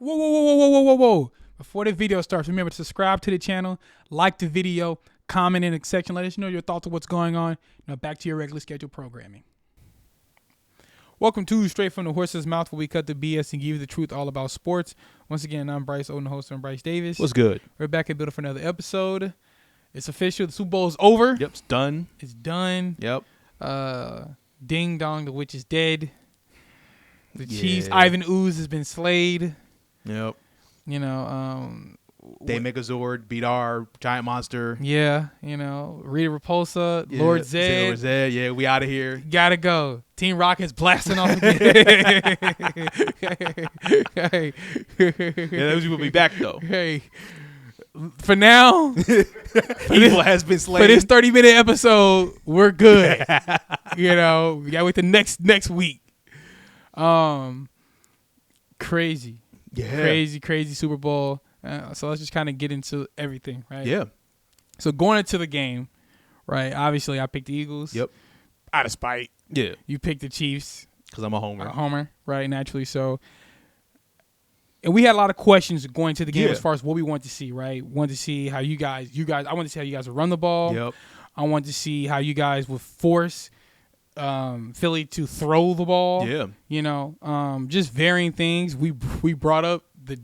Whoa. Before the video starts, remember to subscribe to the channel, like the video, comment in the section, let us know your thoughts of what's going on. Now back to your regular scheduled programming. Welcome to Straight from the Horse's Mouth, where we cut the BS and give you the truth all about sports. Once again, I'm Bryce, the host, and Bryce Davis. What's good? We're back and building for another episode. It's official. The Super Bowl is over. Yep, it's done. It's done. Yep. Ding dong, the witch is dead. The Chiefs, Ivan Ooze has been slayed. Yep. You know, they make a Zord, beat our giant monster. Yeah, you know, Rita Repulsa, Lord Zed. Yeah, we out of here. Gotta go. Team Rocket's blasting off again. Hey. Yeah, those will be back though. Hey. For now, evil has been slain. For this 30-minute episode, we're good. You know, we gotta wait the next week. Crazy. Yeah. Crazy Super Bowl. So let's just kind of get into everything, right? Yeah. So going into the game, right? Obviously, I picked the Eagles. Yep. Out of spite. Yeah. You picked the Chiefs. Because I'm a homer. Right? Naturally so. And we had a lot of questions going to the game as far as what we wanted to see, right? Wanted to see how you guys. I wanted to see how you guys would run the ball. Yep. I wanted to see how you guys would force Philly to throw the ball. Yeah. You know, just varying things. We brought up the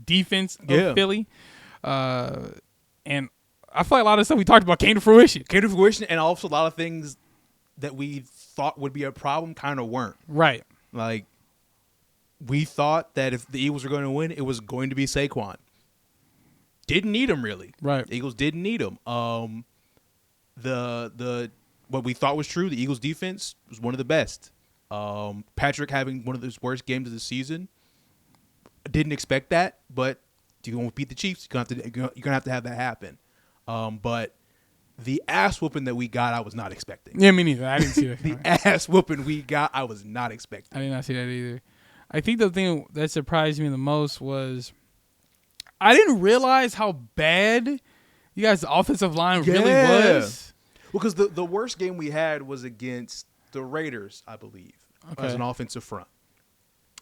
defense of Philly. And I feel like a lot of stuff we talked about came to fruition. And also a lot of things that we thought would be a problem kind of weren't. Right. Like, we thought that if the Eagles were going to win, it was going to be Saquon. Didn't need him, really. Right. The Eagles didn't need him. What we thought was true, the Eagles' defense was one of the best. Patrick having one of his worst games of the season. Didn't expect that, but you're going to beat the Chiefs. You're going to have to have that happen. But the ass whooping that we got, I was not expecting. Yeah, me neither. I didn't see that. The ass whooping we got, I was not expecting. I did not see that either. I think the thing that surprised me the most was I didn't realize how bad you guys' offensive line really was. Well, because the worst game we had was against the Raiders, I believe, as an offensive front.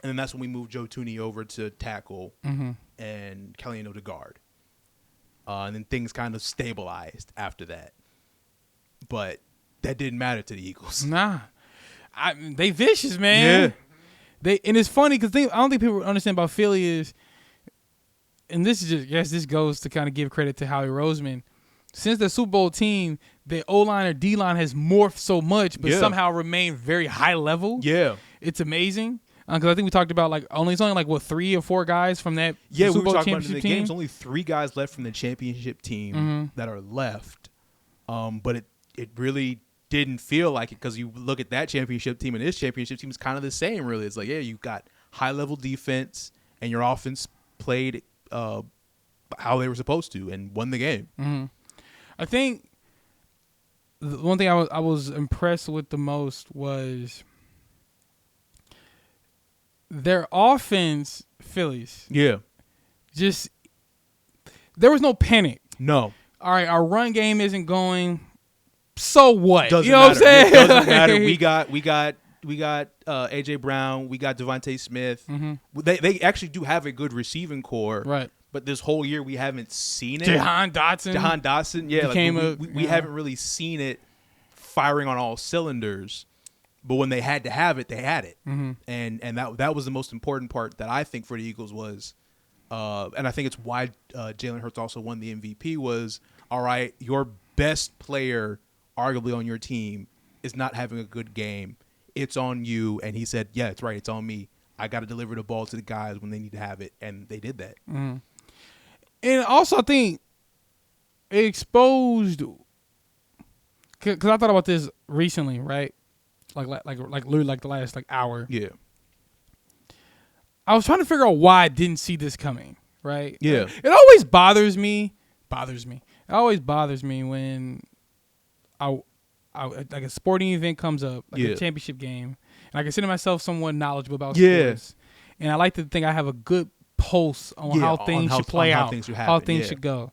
And then that's when we moved Joe Tooney over to tackle and Kellyanne to guard. And then things kind of stabilized after that. But that didn't matter to the Eagles. Nah. They vicious, man. Yeah. And it's funny because I don't think people understand about Philly is, and this is just, this goes to kind of give credit to Howie Roseman. Since the Super Bowl team, the O-line or D-line has morphed so much, but somehow remained very high level. Yeah. It's amazing. Because I think we talked about it's only like 3 or 4 guys from that Super Bowl championship team. There's only 3 guys left from the championship team that are left. But it really didn't feel like it because you look at that championship team and this championship team is kind of the same, really. It's like, you've got high-level defense and your offense played how they were supposed to and won the game. Mm-hmm. I think the one thing I was impressed with the most was their offense, Phillies. Yeah. Just, there was no panic. No. All right, our run game isn't going. So what? Doesn't you know matter. What I'm saying? It doesn't matter. We got AJ Brown. We got Devontae Smith. Mm-hmm. They actually do have a good receiving core. Right. But this whole year we haven't seen it. Jahan Dotson. Yeah. We haven't really seen it firing on all cylinders. But when they had to have it, they had it. Mm-hmm. And that was the most important part that I think for the Eagles was, and I think it's why Jalen Hurts also won the MVP was, all right, your best player arguably on your team is not having a good game. It's on you. And he said, yeah, it's right. It's on me. I got to deliver the ball to the guys when they need to have it. And they did that. Mm-hmm. And also I think it exposed, because I thought about this recently, right? Like literally like the last hour. Yeah. I was trying to figure out why I didn't see this coming, right? Yeah. It always bothers me. It always bothers me when I like a sporting event comes up, like a championship game, and I consider myself somewhat knowledgeable about sports. And I like to think I have a good pulse on how things should play out, how things should go.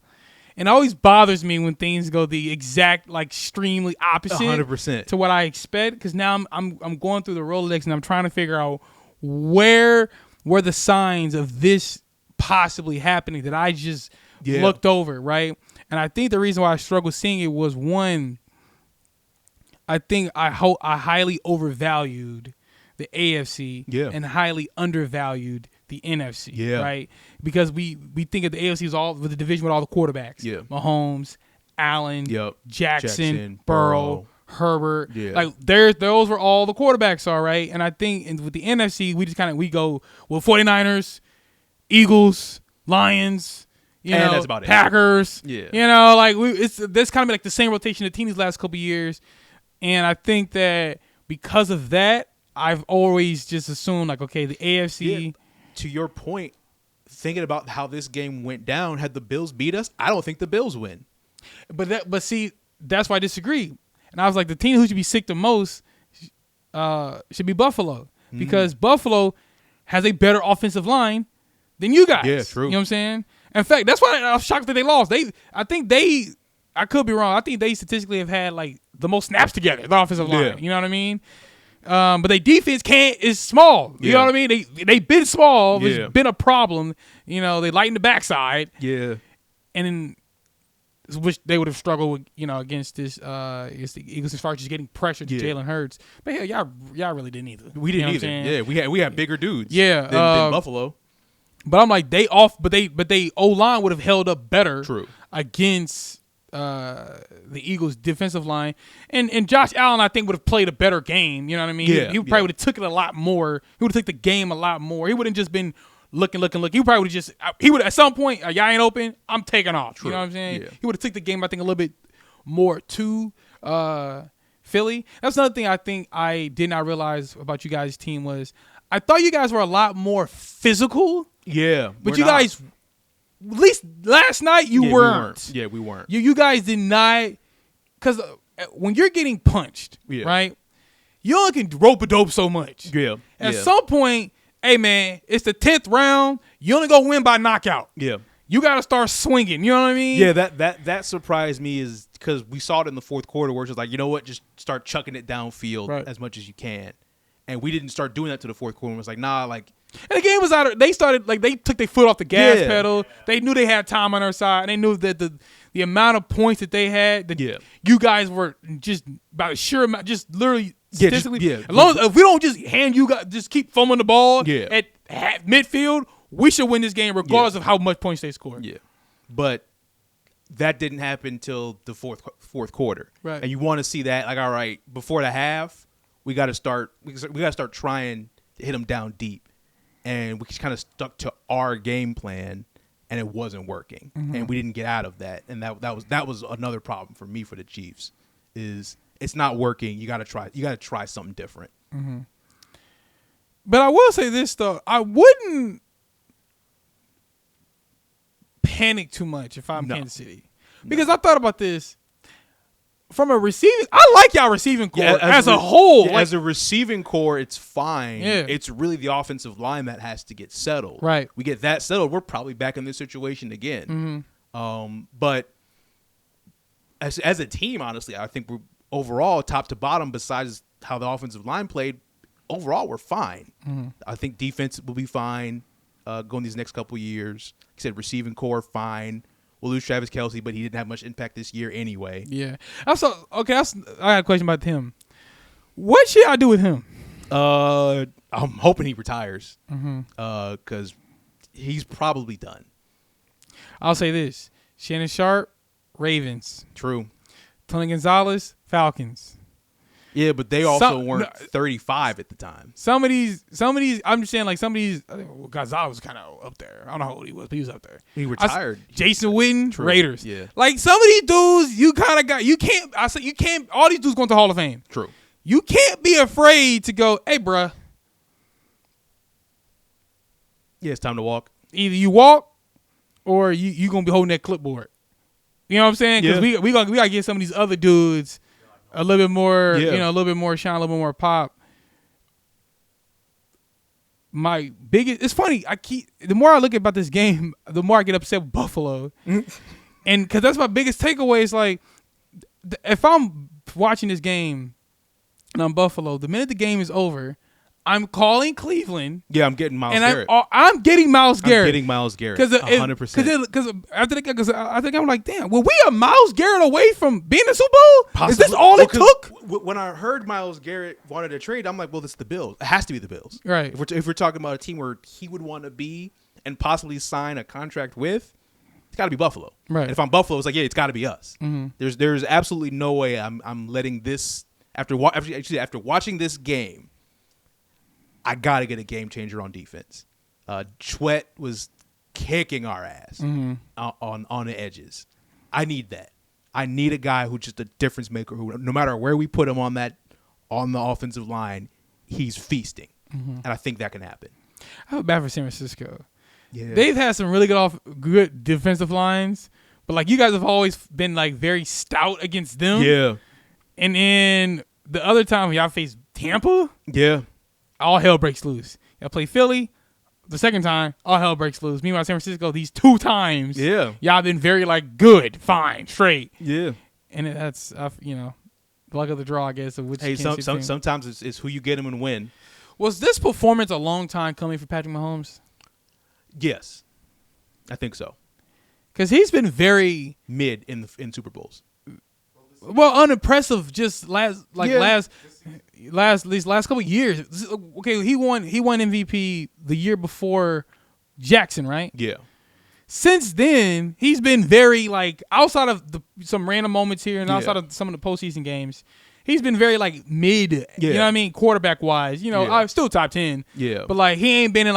And it always bothers me when things go the exact, extremely opposite 100% to what I expect. Because now I'm going through the Rolodex and I'm trying to figure out where were the signs of this possibly happening that I just looked over, right? And I think the reason why I struggled seeing it was, one, I think I highly overvalued the AFC and highly undervalued the NFC, right? Because we think of the AFC as all with the division with all the quarterbacks. Mahomes, Allen, Jackson, Burrow, Herbert. Like those were all the quarterbacks, all right? And I think with the NFC, we just we go, well, 49ers, Eagles, Lions, that's about Packers. It. This kind of like the same rotation of teams these last couple of years. And I think that because of that, I've always just assumed, like, okay, the AFC. Yeah. To your point, thinking about how this game went down, had the Bills beat us, I don't think the Bills win. But see, that's why I disagree. And I was like, the team who should be sick the most should be Buffalo, because Buffalo has a better offensive line than you guys. Yeah, true. You know what I'm saying? In fact, that's why I was shocked that they lost. I could be wrong. I think they statistically have had like the most snaps together, the offensive line. You know what I mean? But their defense is small. You know what I mean? They've been small. It's been a problem. They lighten the backside. Yeah. And then, which they would have struggled with, against the Eagles as far as just getting pressure to Jalen Hurts. But hell, y'all really didn't either. We didn't either. Yeah, we had bigger dudes. Than Buffalo. But I'm like, they O-line would have held up better. True. Against the Eagles' defensive line, and Josh Allen, I think, would have played a better game. You know what I mean? He probably would have took it a lot more. He would have took the game a lot more. He wouldn't just been looking. He probably would have he would at some point, y'all ain't open, I'm taking off. True. You know what I'm saying? Yeah. He would have took the game, I think, a little bit more to Philly. That's another thing I think I did not realize about you guys' team was I thought you guys were a lot more physical. Yeah. But you guys, at least last night, you weren't. Yeah, we weren't. You guys did not, because when you're getting punched, right, you only can rope-a-dope so much. Yeah. At some point, hey, man, it's the 10th round. You only go win by knockout. Yeah. You got to start swinging. You know what I mean? Yeah, that surprised me is because we saw it in the fourth quarter where it's just like, you know what, just start chucking it downfield as much as you can. And we didn't start doing that to the fourth quarter. It was like, nah, like. And the game was out. They started, like, they took their foot off the gas pedal. They knew they had time on their side. And they knew that the amount of points that they had, that you guys were just about a sure amount, just literally statistically. As long as if we don't just hand you guys, just keep fumbling the ball at midfield, we should win this game regardless of how much points they score. Yeah. But that didn't happen until the fourth quarter. Right. And you want to see that, like, all right, before the half, we got to start trying to hit them down deep. And we just kind of stuck to our game plan, and it wasn't working, and we didn't get out of that. And that was another problem for me for the Chiefs, is it's not working. You got to try something different. Mm-hmm. But I will say this though, I wouldn't panic too much if I'm Kansas City, because I thought about this. From a receiving, I like y'all receiving core as a whole. As a receiving core, it's fine. Yeah. It's really the offensive line that has to get settled. Right. We get that settled, we're probably back in this situation again. But as a team, honestly, I think we're overall top to bottom, besides how the offensive line played, overall we're fine. I think defense will be fine going these next couple years. Like I said, receiving core, fine. We'll lose Travis Kelce, but he didn't have much impact this year anyway. Yeah. I got a question about him. What should I do with him? I'm hoping he retires because he's probably done. I'll say this. Shannon Sharp, Ravens. True. Tony Gonzalez, Falcons. Yeah, but they also weren't 35 at the time. Some of these, I'm just saying, like, some of these, I think Gonzalez was kind of up there. I don't know how old he was, but he was up there. He retired. Jason Witten, True. Raiders. Yeah. Like, some of these dudes, you kind of got, you can't, all these dudes going to Hall of Fame. True. You can't be afraid to go, hey, bruh. Yeah, it's time to walk. Either you walk or you going to be holding that clipboard. You know what I'm saying? Because we got to get some of these other dudes a little bit more, a little bit more shine, a little bit more pop. My biggest, it's funny. The more I look about this game, the more I get upset with Buffalo, and because that's my biggest takeaway. Is like, if I'm watching this game and I'm Buffalo, the minute the game is over, I'm calling Cleveland. Yeah, I'm getting Myles Garrett. I'm getting Myles Garrett. I'm getting Myles Garrett. 100%. Because I think I'm like, damn, were we a Myles Garrett away from being a Super Bowl? Possibly. Is this all it took? When I heard Myles Garrett wanted to trade, I'm like, well, it's the Bills. It has to be the Bills. Right. If we're talking about a team where he would want to be and possibly sign a contract with, it's got to be Buffalo. Right. And if I'm Buffalo, it's like, yeah, it's got to be us. Mm-hmm. There's absolutely no way I'm letting this after watching this game. I got to get a game changer on defense. Chwet was kicking our ass on the edges. I need that. I need a guy who's just a difference maker who, no matter where we put him on the offensive line, he's feasting. And I think that can happen. I feel bad for San Francisco. Yeah. They've had some really good defensive lines, but like you guys have always been like very stout against them. Yeah. And then the other time y'all faced Tampa, all hell breaks loose. Y'all play Philly, the second time, all hell breaks loose. Meanwhile, San Francisco, these 2 times, y'all been very like good, fine, straight. Yeah. And that's luck of the draw, I guess. Of which sometimes it's who you get them and win. Was this performance a long time coming for Patrick Mahomes? Yes, I think so. Because he's been very mid in Super Bowls. Well, unimpressive. Just these last couple of years. Okay, he won MVP the year before Jackson, right? Yeah. Since then, he's been very like outside of some random moments here and outside of some of the postseason games. He's been very like mid, you know what I mean, quarterback wise. Still top 10. Yeah. But like he ain't been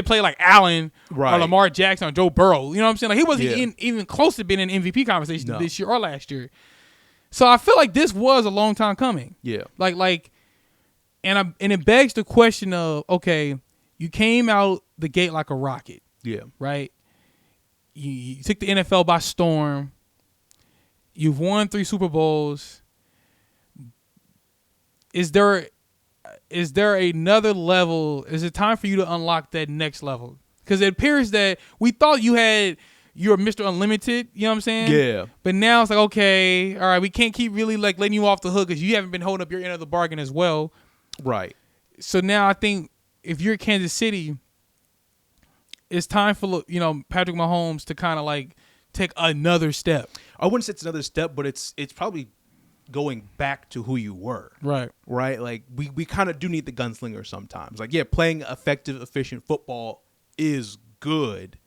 playing like Allen or Lamar Jackson or Joe Burrow. You know what I'm saying? Like he wasn't even close to being in MVP conversation this year or last year. So I feel like this was a long time coming. Yeah. And it begs the question of, okay, you came out the gate like a rocket. Yeah. Right? You took the NFL by storm. You've won 3 Super Bowls. Is there another level? Is it time for you to unlock that next level? Because it appears that we thought you're Mr. Unlimited, you know what I'm saying? Yeah. But now it's like, okay, all right, we can't keep really like letting you off the hook because you haven't been holding up your end of the bargain as well. Right. So now I think if you're Kansas City, it's time for Patrick Mahomes to kind of like take another step. I wouldn't say it's another step, but it's probably going back to who you were. Right. Like we kind of do need the gunslinger sometimes. Like, yeah, playing effective, efficient football is good,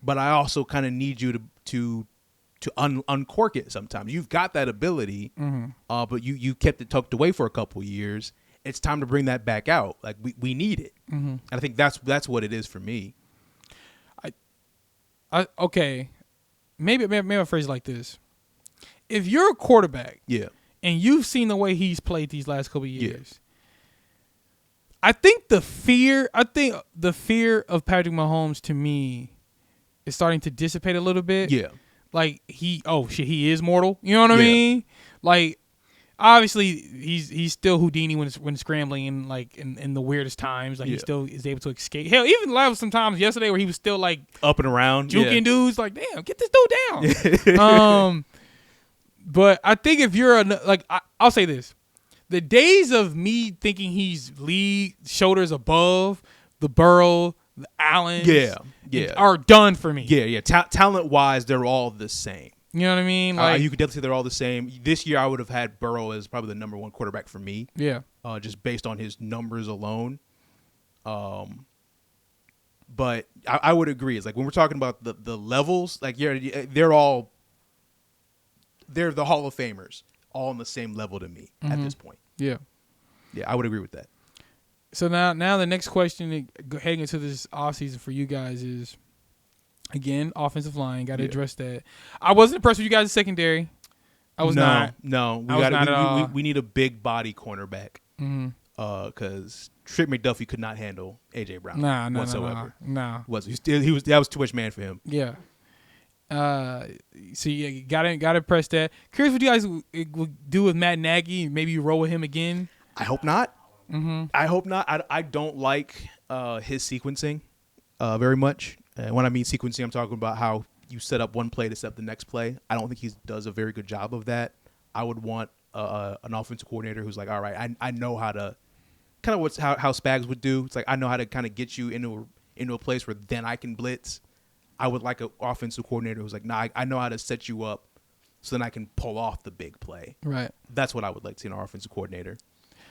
but I also kind of need you to uncork it sometimes. You've got that ability, but you kept it tucked away for a couple years. It's time to bring that back out. Like we need it. And I think that's what it is for me. Okay. Maybe I'll phrase it like this. If you're a quarterback, and you've seen the way he's played these last couple of years, I think the fear of Patrick Mahomes to me is starting to dissipate a little bit. Yeah. Like he is mortal. You know what I mean? Like obviously he's still Houdini when scrambling and like in the weirdest times. Like he still is able to escape. Hell, even live sometimes yesterday where he was still like up and around, juking dudes. Like, damn, get this dude down. But I think if you're I'll say this: the days of me thinking he's league shoulders above the Burrow, the Allen, are done for me. Yeah. Talent wise, they're all the same. You know what I mean? Like you could definitely say they're all the same. This year, I would have had Burrow as probably the number 1 quarterback for me. Yeah. Just based on his numbers alone. But I would agree. It's like when we're talking about the levels, like they're the Hall of Famers, all on the same level to me at this point. Yeah. Yeah, I would agree with that. So now the next question heading into this offseason for you guys is, again, offensive line. Got to address that. I wasn't impressed with you guys' secondary. I was not. No, we need a big body cornerback. Because Trick McDuffie could not handle A.J. Brown whatsoever. Nah. That was too much man for him. Yeah. So you gotta press that. Curious what you guys will do with Matt Nagy. Maybe you roll with him again. I hope not. I hope not. I don't like his sequencing very much. And when I mean sequencing, I'm talking about how you set up one play to set up the next play. I don't think he does a very good job of that. I would want an offensive coordinator who's like, all right, I know how to kind of how Spags would do. It's like, I know how to kind of get you into a place where then I can blitz. I would like an offensive coordinator who's like, nah, I know how to set you up so then I can pull off the big play. Right. That's what I would like to see in our offensive coordinator.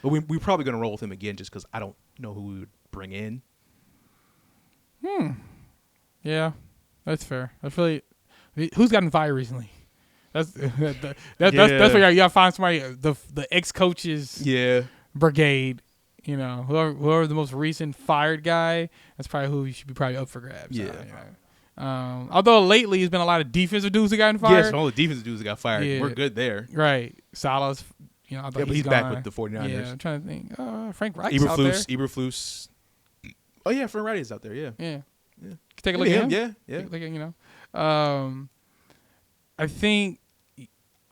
But we're probably going to roll with him again just because I don't know who we would bring in. Yeah, that's fair. Who's gotten fired recently? That's where you gotta find somebody. The ex-coaches brigade. Whoever the most recent fired guy. That's probably who should be probably up for grabs. Yeah. Although lately it's been a lot of defensive dudes that gotten fired. Yes, all the defensive dudes that got fired. Yeah. We're good there. Right. Salah's. I thought but he's back with the 49ers. Yeah, I'm trying to think. Frank Reich's out there. Eberflus. Oh yeah, Frank Reich is out there. Yeah. Yeah. Take a look at him. Yeah. Look at, I think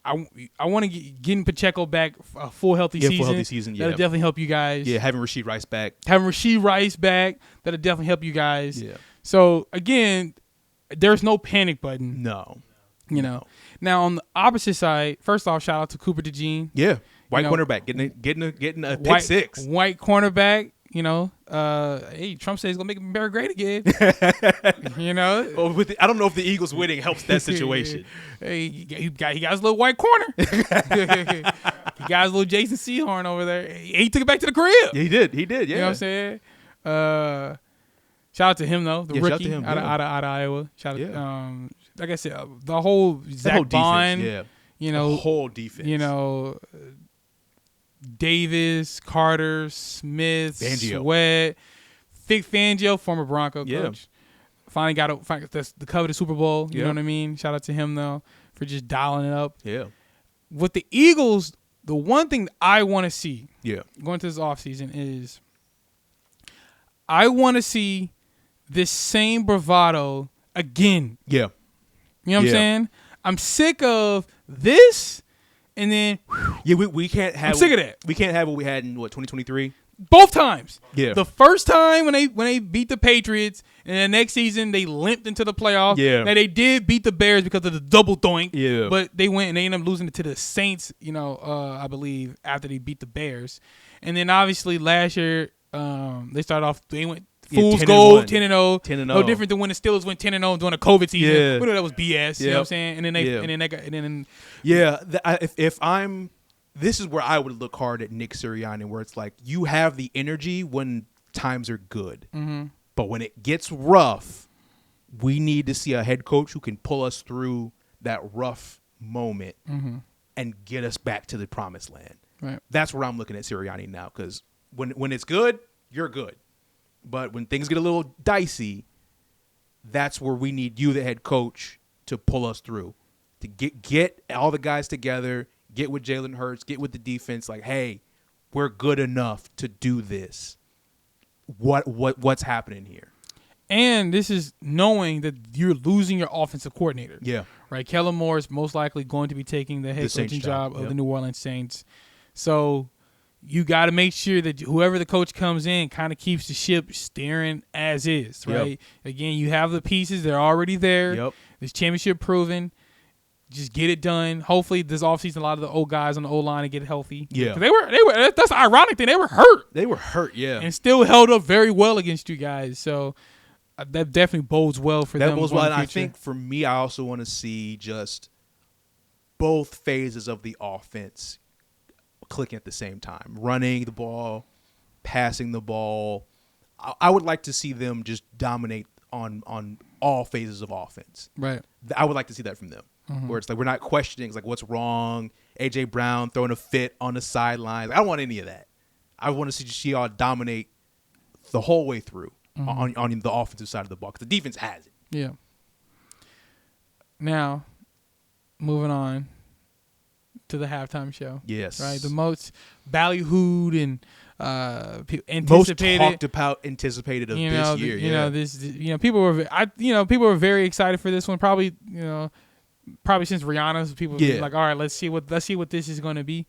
I want to get Pacheco back a full healthy season. Full healthy season. Yeah. That'll definitely help you guys. Yeah, having Rashid Rice back. That'll definitely help you guys. Yeah. So again, there's no panic button. No. Now on the opposite side, first off, shout out to Cooper DeJean. Yeah. White cornerback getting a pick six. White cornerback. Hey, Trump says he's gonna make America great again. I don't know if the Eagles winning helps that situation. Hey, he got his little white corner. He got his little Jason Sehorn over there. He took it back to the crib. Yeah, he did. Yeah. You know what I'm saying? Shout out to him though, the rookie out of Iowa. Shout out. Like I said, the whole Zach Bond. Defense, the whole defense. Davis, Carter, Smith, Fangio. Sweat, Vic Fangio, former Bronco coach. Finally got the coveted Super Bowl. You know what I mean? Shout out to him, though, for just dialing it up. Yeah. With the Eagles, the one thing I want to see going to this offseason is I want to see this same bravado again. Yeah. You know what I'm saying? I'm sick of this. And then, we can't have. I'm sick of that. We can't have what we had in 2023. Both times. Yeah. The first time when they beat the Patriots, and the next season they limped into the playoffs. Yeah. Now they did beat the Bears because of the double doink. Yeah. But they went and they ended up losing it to the Saints. I believe after they beat the Bears, and then obviously last year they started off. They went. Fool's gold, 10-0. 10-0. No different than when the Steelers went 10-0 during a COVID season. Yeah. We know that was BS. You know what I'm saying? And then this is where I would look hard at Nick Sirianni, where it's like you have the energy when times are good, but when it gets rough, we need to see a head coach who can pull us through that rough moment and get us back to the promised land. Right. That's where I'm looking at Sirianni now, because when it's good, you're good. But when things get a little dicey, that's where we need you, the head coach, to pull us through, to get all the guys together, get with Jalen Hurts, get with the defense. Like, hey, we're good enough to do this. What's happening here? And this is knowing that you're losing your offensive coordinator. Yeah. Right. Kellen Moore is most likely going to be taking the head coaching job of the New Orleans Saints. So you got to make sure that whoever the coach comes in kind of keeps the ship steering as is, right? Yep. Again, you have the pieces. They're already there. Yep. This championship proven. Just get it done. Hopefully this offseason a lot of the old guys on the O-line get healthy. Yeah. They were that's the ironic thing. They were hurt. Yeah. And still held up very well against you guys. So that definitely bodes well for them. That bodes well. And I think for me, I also want to see just both phases of the offense clicking at the same time, running the ball, passing the ball. I would like to see them just dominate on all phases of offense. Right. I would like to see that from them, where it's like we're not questioning like what's wrong. A.J. Brown throwing a fit on the sidelines. I don't want any of that. I want to see y'all dominate the whole way through on the offensive side of the ball, because the defense has it. Yeah. Now, moving on to the halftime show. Yes. Right. The most ballyhooed and anticipated. Most talked about, anticipated of this year. People were very excited for this one. Probably since Rihanna's, people were like, all right, let's see what this is going to be.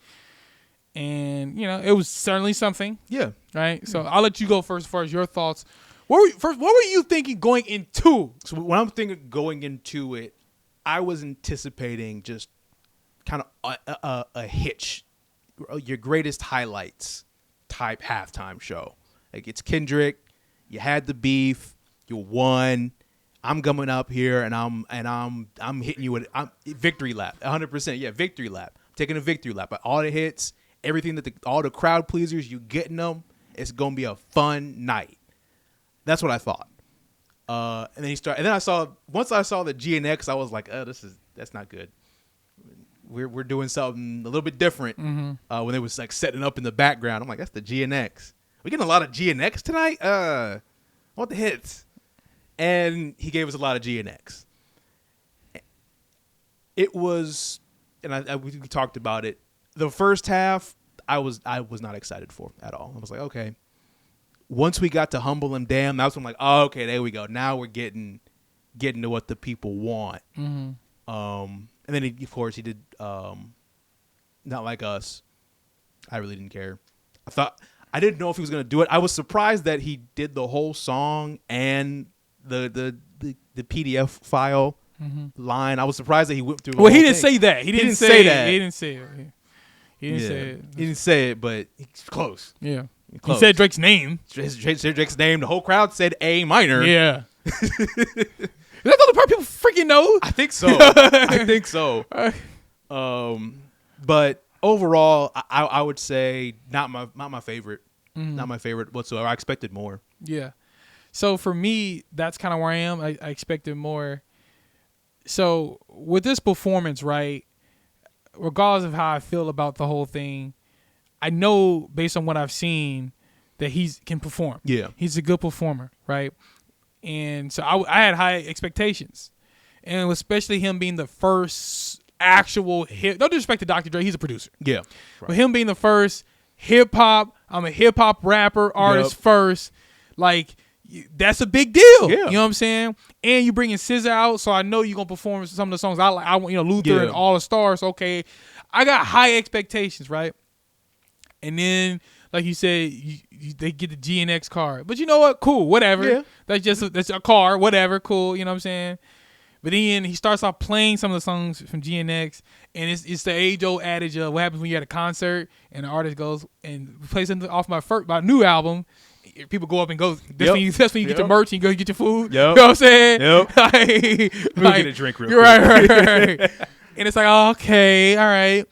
And it was certainly something. Yeah. Right. So I'll let you go first as far as your thoughts. What were you thinking going into? So when I'm thinking going into it, I was anticipating just kind of a hitch, your greatest highlights type halftime show. Like, it's Kendrick. You had the beef. You won. I'm coming up here and I'm hitting you with victory lap. 100%. Yeah, victory lap. I'm taking a victory lap. All the hits, everything all the crowd pleasers, you getting them. It's gonna be a fun night. That's what I thought. And then once I saw the GNX, I was like, oh, that's not good. We're doing something a little bit different. Mm-hmm. When it was like setting up in the background, I'm like, that's the GNX. We getting a lot of GNX tonight. What the hits? And he gave us a lot of GNX. It was, and we talked about it. The first half, I was not excited for at all. I was like, okay. Once we got to Humble and Damn, that's when I'm like, oh, okay, there we go. Now we're getting to what the people want. Mm-hmm. And then of course he did Not Like Us. I really didn't care. I didn't know if he was gonna do it. I was surprised that he did the whole song and the PDF file line. I was surprised that he went through. Well, he didn't say that. He didn't say that. He didn't say it. He didn't say it. He didn't say it, but he's close. Yeah. Close. He said Drake's name. Said Drake's name. The whole crowd said A minor. Yeah. Is that the only part people freaking know? I think so. But overall, I would say not my favorite. Mm-hmm. Not my favorite whatsoever. I expected more. Yeah. So for me, that's kind of where I am. I expected more. So with this performance, right, regardless of how I feel about the whole thing, I know based on what I've seen that he can perform. Yeah. He's a good performer, right? And so I had high expectations. And especially him being the first actual hip. No disrespect to Dr. Dre, he's a producer. Yeah. Right. But him being the first hip-hop, I'm a hip-hop rapper, artist first, like, that's a big deal. Yeah. You know what I'm saying? And you bringing SZA out, so I know you're going to perform some of the songs I like. I want, Luther and All the Stars. Okay. I got high expectations, right? And then, like you said, they get the GNX card. But you know what? Cool. Whatever. Yeah. That's a car. Whatever. Cool. You know what I'm saying? But then he starts off playing some of the songs from GNX, and it's the age-old adage of what happens when you're at a concert and the artist goes and plays something off my new album. People go up and go. That's when you get your merch and you go get your food. Yep. You know what I'm saying? Yep. We'll get a drink real quick. Right. And it's like, oh, okay, all right.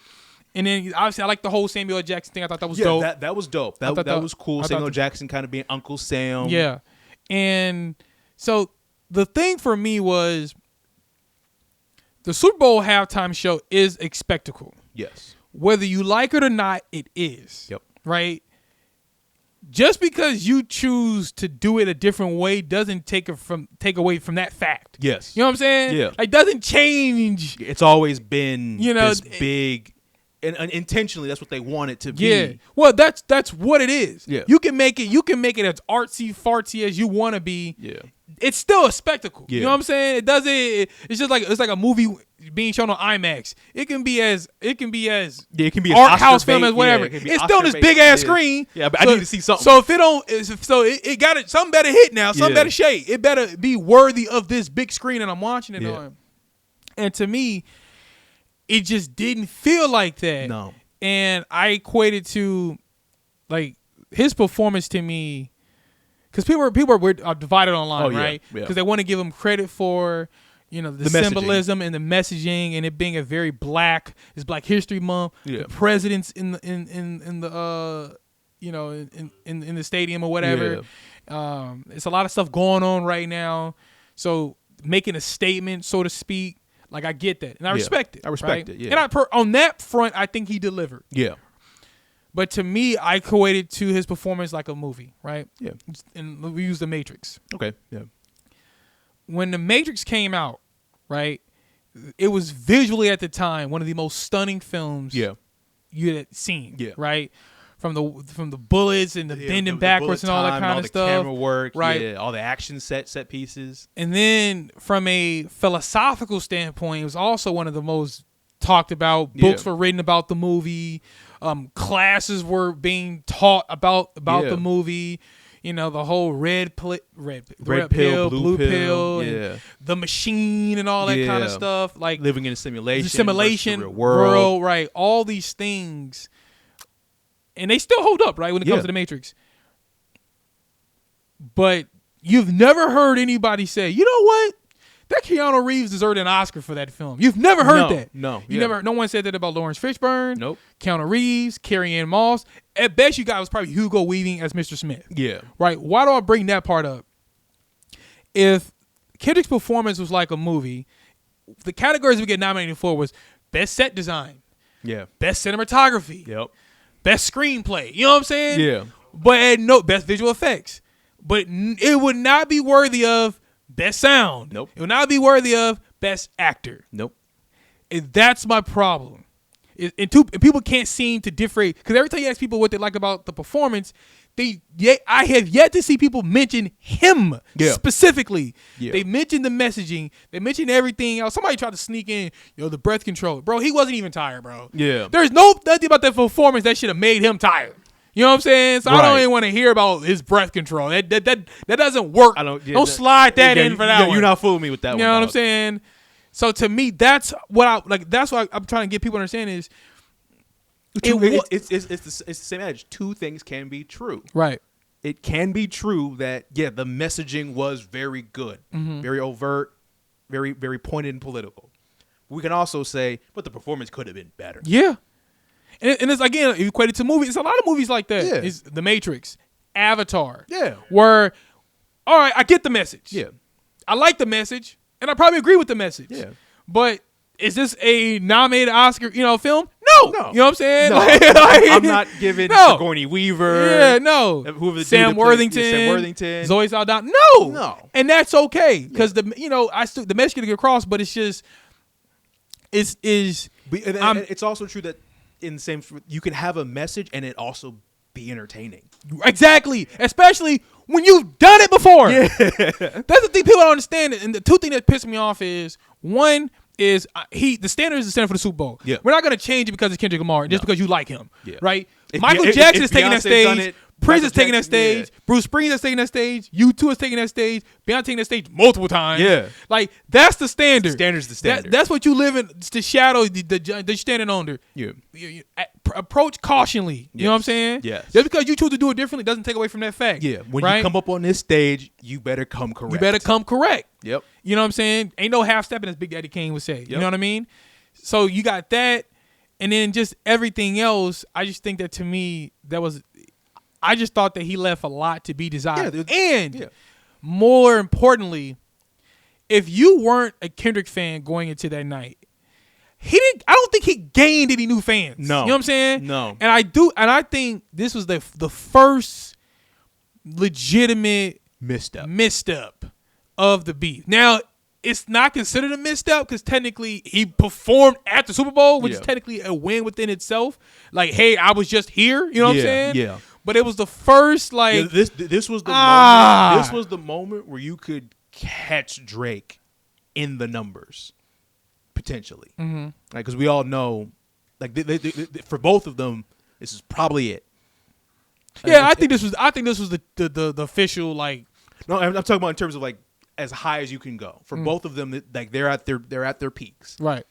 And then obviously I like the whole Samuel L. Jackson thing. I thought that was dope. That was dope. That was cool. Samuel L. Jackson kind of being Uncle Sam. Yeah. And so the thing for me was the Super Bowl halftime show is a spectacle. Yes. Whether you like it or not, it is. Yep. Right? Just because you choose to do it a different way doesn't take away from that fact. Yes. You know what I'm saying? Yeah. Like, doesn't change. It's always been this big, and intentionally that's what they want it to be. Yeah. Well, that's what it is. Yeah. You can make it as artsy fartsy as you want to be. Yeah. It's still a spectacle. Yeah. You know what I'm saying? It's just like it's like a movie being shown on IMAX. It can be as art house film as whatever. It's still on this big ass screen. Yeah, but I need to see something. So if it don't, it got it. Something better hit now. Something better shade. It better be worthy of this big screen that I'm watching it on. And to me, it just didn't feel like that. No. And I equated to like his performance to me. Because people are divided online, right? Because they want to give him credit for, the symbolism and the messaging, and it being a very it's Black History Month. Yeah. The presidents in the in the stadium or whatever. Yeah. It's a lot of stuff going on right now. So making a statement, so to speak, like I get that, and I respect it. I respect it. Yeah. And on that front, I think he delivered. Yeah. But to me, I equated to his performance like a movie, right? Yeah. And we use The Matrix. Okay. Yeah. When The Matrix came out, right, it was visually at the time one of the most stunning films you had seen. Yeah. Right? From the bullets and the bending backwards and all that kind of stuff. All the camera work, right? All the action set pieces. And then from a philosophical standpoint, it was also one of the most talked about. Books were written about the movie. Classes were being taught about the movie. The whole red pill, blue pill, and the machine and all that kind of stuff. Like living in a simulation, real world, right? All these things and they still hold up, right, when it comes to The Matrix. But you've never heard anybody say, you know what? That Keanu Reeves deserved an Oscar for that film. You've never heard that. No. No one said that about Lawrence Fishburne. Nope. Keanu Reeves, Carrie-Anne Moss. At best, you got was probably Hugo Weaving as Mr. Smith. Yeah. Right? Why do I bring that part up? If Kendrick's performance was like a movie, the categories we get nominated for was Best Set Design. Yeah. Best Cinematography. Yep. Best Screenplay. You know what I'm saying? Yeah. But no, Best Visual Effects. But it would not be worthy of Best Sound. Nope. It would not be worthy of Best Actor. Nope. And that's my problem. And people can't seem to differentiate. Because every time you ask people what they like about the performance, I have yet to see people mention him specifically. Yeah. They mentioned the messaging. They mentioned everything else. Somebody tried to sneak in, the breath control. Bro, he wasn't even tired, bro. Yeah. There's nothing about that performance that should have made him tired. You know what I'm saying? So I don't even want to hear about his breath control. That doesn't work. Don't slide that in for that one. You're not fooling me with that one. You know what I'm saying? So to me, that's what I'm trying to get people to understand is it's the same adage. Two things can be true. Right. It can be true that the messaging was very good, very overt, very very pointed and political. We can also say, but the performance could have been better. Yeah. And it's, again, equated to movies. It's a lot of movies like that. Yeah. It's The Matrix, Avatar. Yeah. Where, all right, I get the message. Yeah. I like the message, and I probably agree with the message. Yeah. But is this a nominated Oscar, film? No. You know what I'm saying? No. I'm not giving Sigourney Weaver. Yeah, no. Sam Worthington. Zoe Saldana. No. And that's okay. Because, the message can get across, but it's just, it's also true that in the same, you can have a message and it also be entertaining. Exactly, especially when you've done it before. Yeah. That's the thing people don't understand. And the two things that piss me off is, one is the standard is the standard for the Super Bowl. Yeah. We're not going to change it because it's Kendrick Lamar, just because you like him. Yeah. Right? Michael Jackson is taking that stage. Prince is taking that stage. Yeah. Bruce Springsteen is taking that stage. U2 is taking that stage. Beyonce taking that stage multiple times. Yeah. Like, that's the standard. Standard's the standard. That's what you live in, the shadow that you're standing under. Yeah. Approach cautionly. You know what I'm saying? Yes. Just because you choose to do it differently doesn't take away from that fact. Yeah. When you come up on this stage, you better come correct. Yep. You know what I'm saying? Ain't no half-stepping, as Big Daddy Kane would say. Yep. You know what I mean? So you got that, and then just everything else, I just think that, to me, I just thought that he left a lot to be desired. Yeah, and more importantly, if you weren't a Kendrick fan going into that night, I don't think he gained any new fans. No. You know what I'm saying? No. And I think this was the first legitimate misstep of the beef. Now, it's not considered a misstep because technically he performed at the Super Bowl, which is technically a win within itself. Like, hey, I was just here. You know what I'm saying? Yeah. But it was the first, like, this was the moment. This was the moment where you could catch Drake in the numbers, potentially. Mm-hmm. Like, because we all know, like, for both of them, this is probably it. Yeah, I think this was the official, like. No, I'm talking about in terms of, like, as high as you can go. For both of them, like, they're at their peaks. Right.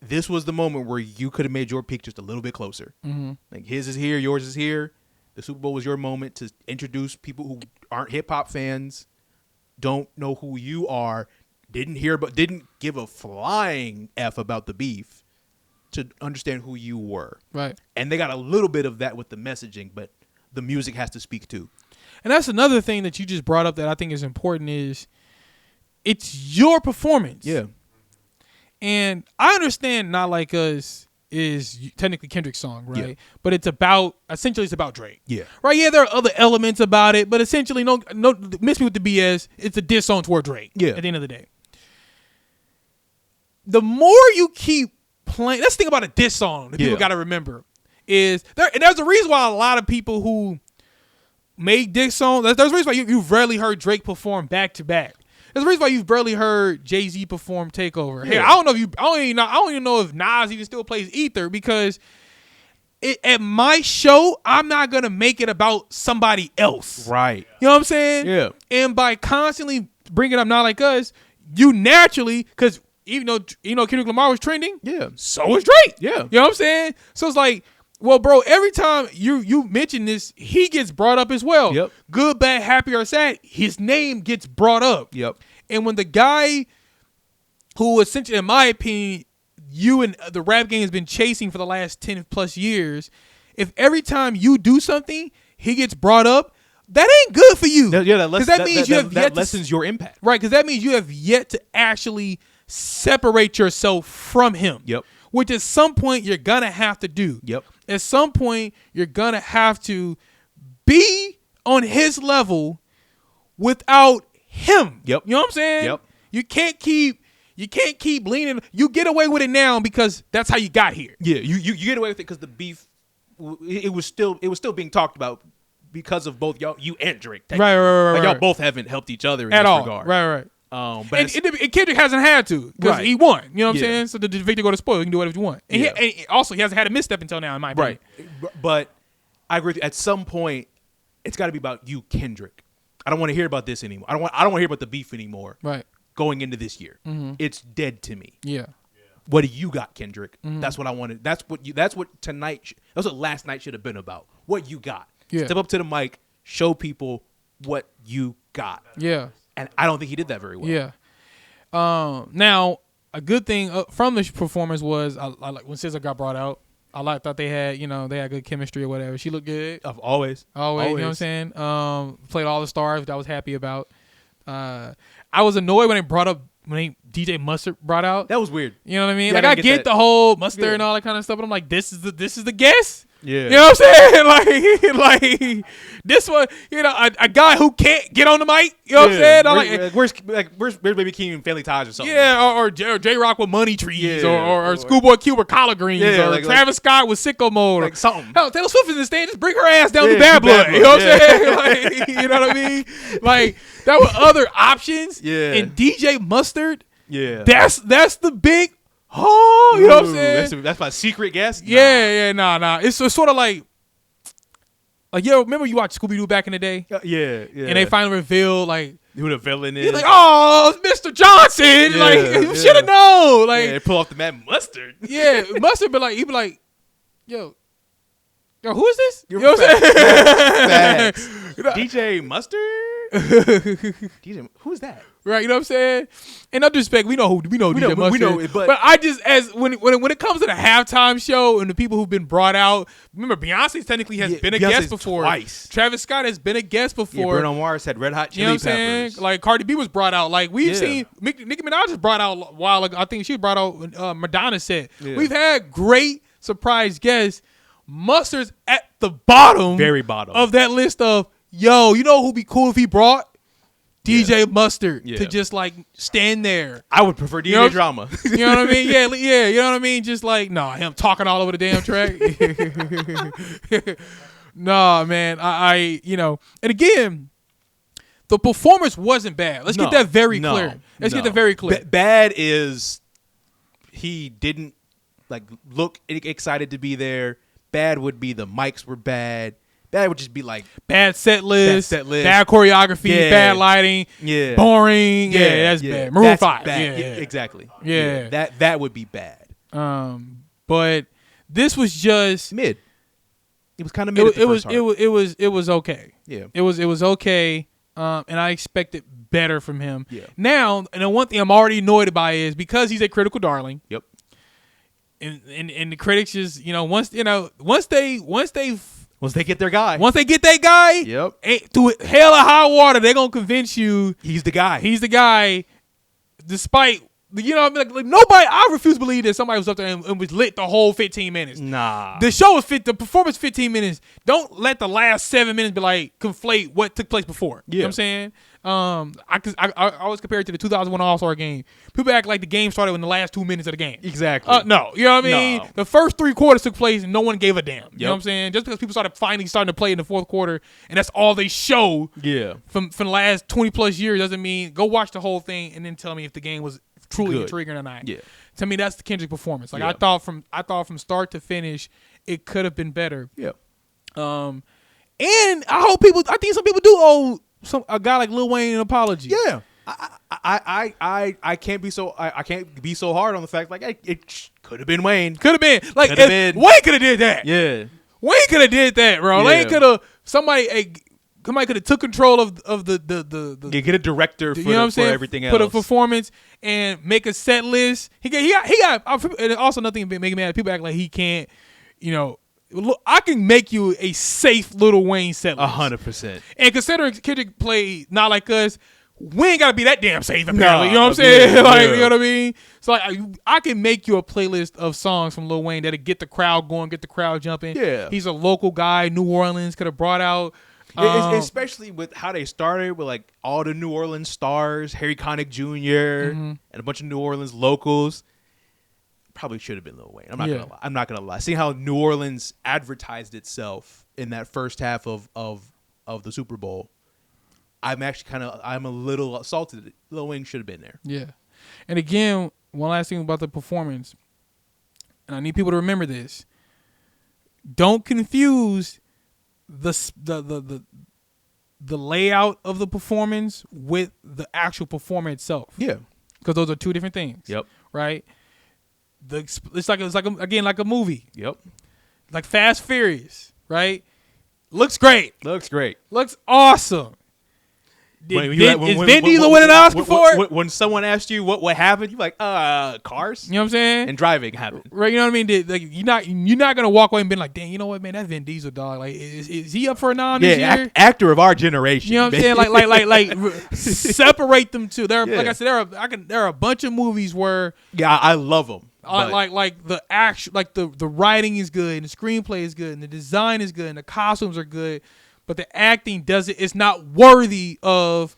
This was the moment where you could have made your peak just a little bit closer. Mm-hmm. Like, his is here, yours is here. The Super Bowl was your moment to introduce people who aren't hip hop fans, don't know who you are, didn't give a flying F about the beef, to understand who you were. Right. And they got a little bit of that with the messaging, but the music has to speak too. And that's another thing that you just brought up that I think is important is it's your performance. Yeah. And I understand Not Like Us is technically Kendrick's song, right? Yeah. But it's about Drake. Yeah. Right? Yeah, there are other elements about it, but essentially, no, miss me with the BS, it's a diss song toward Drake. Yeah. At the end of the day. The more you keep playing, let's think about a diss song that people got to remember is and there's a reason why a lot of people who make diss songs, there's a reason why you've rarely heard Drake perform back to back. There's a reason why you've barely heard Jay-Z perform Takeover. Yeah. Hey, I don't even know if Nas even still plays Ether because at my show, I'm not going to make it about somebody else. Right. You know what I'm saying? Yeah. And by constantly bringing up Not Like Us, you naturally, because even though Kendrick Lamar was trending, yeah, so was Drake. Yeah. You know what I'm saying? So it's like, Well, bro, every time you mention this, he gets brought up as well. Yep. Good, bad, happy, or sad, his name gets brought up. Yep. And when the guy who essentially, in my opinion, you and the rap game has been chasing for the last 10 plus years, if every time you do something, he gets brought up, that ain't good for you. Yeah, that lessens your impact. Right, because that means you have yet to actually separate yourself from him. Yep. Which at some point you're going to have to do. Yep. At some point you're going to have to be on his level without him. Yep. You know what I'm saying? Yep. You can't keep leaning. You get away with it now because that's how you got here. Yeah, you get away with it because the beef, it was still being talked about because of both you and Drake. Right. Like, y'all both haven't helped each other in at this all. regard. Right. But and Kendrick hasn't had to because he won. You know what I'm saying? So the victor go to spoil. You can do whatever you want. And, he hasn't had a misstep until now, in my opinion. Right. But I agree with you. At some point, it's got to be about you, Kendrick. I don't want to hear about this anymore. I don't want to hear about the beef anymore. Right. Going into this year, it's dead to me. Yeah. What do you got, Kendrick? That's what I wanted. That's what tonight. That's what last night should have been about. What you got? Yeah. Step up to the mic, show people what you got. Yeah. And I don't think he did that very well. Yeah. Now a good thing from the performance was I like when SZA got brought out. I thought they had good chemistry or whatever. She looked good. Always. You know what I'm saying? Played all the stars that I was happy about. I was annoyed when DJ Mustard brought out. That was weird. You know what I mean? Yeah, like I get the whole Mustard and all that kind of stuff, but I'm like, this is the guess. Yeah. You know what I'm saying? like this one, a guy who can't get on the mic. You know what I'm saying? I'm where's Baby King and Family Ties or something? Yeah, or J-Rock with Money Trees, or Schoolboy Q with Collard Greens, or Travis Scott with Sicko Mode, like something. Hell, Taylor Swift in the stand, just bring her ass down to Bad Blood. You know what I'm saying? Like, you know what I mean? Like, there were other options. Yeah. And DJ Mustard. Yeah. That's the big. Oh, you know what I'm saying? That's my secret guess. Nah. It's sort of like remember you watched Scooby-Doo back in the day? Yeah. And they finally revealed who the villain is. He's like, oh, Mr. Johnson. You should have known. Like, pull off the man Mustard. Yeah, Mustard. But he'd be like, yo, who is this? You know what I'm saying? Facts. DJ Mustard. DJ, who's that? Right, you know what I'm saying? In other respect, we know DJ Mustard. We know it, but I just when it comes to the halftime show and the people who've been brought out, remember Beyonce technically has been a guest before. Twice. Travis Scott has been a guest before. Bruno Mars had Red Hot Chili Peppers. Saying? Like Cardi B was brought out. Like we've seen Nicki Minaj was brought out a while ago. I think she brought out Madonna set. Yeah. We've had great surprise guests. Mustard's at the bottom, very bottom of that list of yo. You know who'd be cool if he brought DJ Mustard to just stand there. I would prefer DJ Drama. You know what I mean? Yeah. You know what I mean? Just him talking all over the damn track. Nah, man. I and again, the performance wasn't bad. Let's get that very clear. Let's get that very clear. Bad is he didn't look excited to be there. Bad would be the mics were bad. Bad would just be bad set list, bad choreography, bad lighting, boring. That's bad. Maroon 5. Bad. Exactly. Yeah. That would be bad. But this was just mid. It was kind of mid. It was okay. Yeah. It was okay. And I expected better from him. Yeah. Now, and the one thing I'm already annoyed by is because he's a critical darling. Yep. And the critics just once they get their guy. Once they get that guy, yep. Through hell or high water, they're gonna convince you he's the guy. He's the guy, despite nobody. I refuse to believe that somebody was up there and was lit the whole 15 minutes. Nah, the show was the performance 15 minutes. Don't let the last 7 minutes be conflate what took place before. Yeah. You know what I'm saying? I always compare it to the 2001 All-Star game. People act like the game started in the last 2 minutes of the game. Exactly. No, you know what I mean? No. The first 3 quarters took place and no one gave a damn. Yep. You know what I'm saying? Just because people starting to play in the fourth quarter and that's all they show from the last 20 plus years doesn't mean go watch the whole thing and then tell me if the game was truly intriguing or not. Yeah. To me, that's the Kendrick performance. I thought from start to finish, it could have been better. Yeah. And I think some people do owe a guy like Lil Wayne an apology. Yeah. I can't be so hard on the fact like it could have been Wayne. Could have been like Wayne could have did that. Yeah, Wayne could have did that, bro. Yeah. Wayne could have somebody could have took control of the get a director for, you know what I'm saying? Everything else. Put a performance and make a set list. He got and also nothing making mad. People act like he can't. You know, look, I can make you a safe Lil Wayne set list. 100%. And considering Kendrick played Not Like Us, we ain't gotta be that damn safe apparently. You know what I'm saying? Yeah, like yeah. you know what I mean? So like I can make you a playlist of songs from Lil Wayne that'll get the crowd going, get the crowd jumping. Yeah. He's a local guy, New Orleans, could have brought out especially with how they started with like all the New Orleans stars, Harry Connick Jr. And a bunch of New Orleans locals. Probably should have been Lil Wayne. I'm not gonna lie. Seeing how New Orleans advertised itself in that first half of the Super Bowl, I'm a little salted that Lil Wayne should have been there. Yeah. And again, one last thing about the performance, and I need people to remember this. Don't confuse the layout of the performance with the actual performance itself. Yeah. Because those are two different things. Yep. Right? It's like a movie. Yep. Like Fast Furious, right? Looks great. Looks awesome. Is Vin Diesel winning an Oscar for it? When someone asked you what happened, you're like, cars. You know what I'm saying? And driving happened. Right, you know what I mean? Like, you're not gonna walk away and be like, dang, you know what, man, that's Vin Diesel, dog. Like, is he up for a nom this year? Actor of our generation. You know what I'm saying? Like separate them two. Like I said, there are a bunch of movies where I love them. Like the action, like the writing is good and the screenplay is good and the design is good and the costumes are good, but the acting it's not worthy of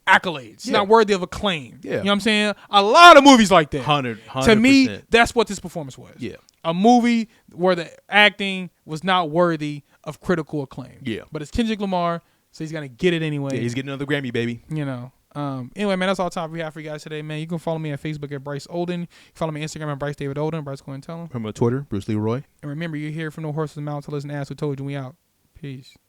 accolades. It's not worthy of acclaim. Yeah. You know what I'm saying? A lot of movies like that. 100%. To me, that's what this performance was. Yeah. A movie where the acting was not worthy of critical acclaim. Yeah. But it's Kendrick Lamar, so he's gonna get it anyway. Yeah, he's getting another Grammy, baby. You know. Anyway, man, that's all the time we have for you guys today, man. You can follow me on Facebook at Bryce Olden. You can follow me on Instagram at Bryce David Olden. Bryce, go ahead and tell him. From Twitter, Bruce Leroy. And remember, you're here from No Horses Mouth to listen to Ass Who Told You. We out. Peace.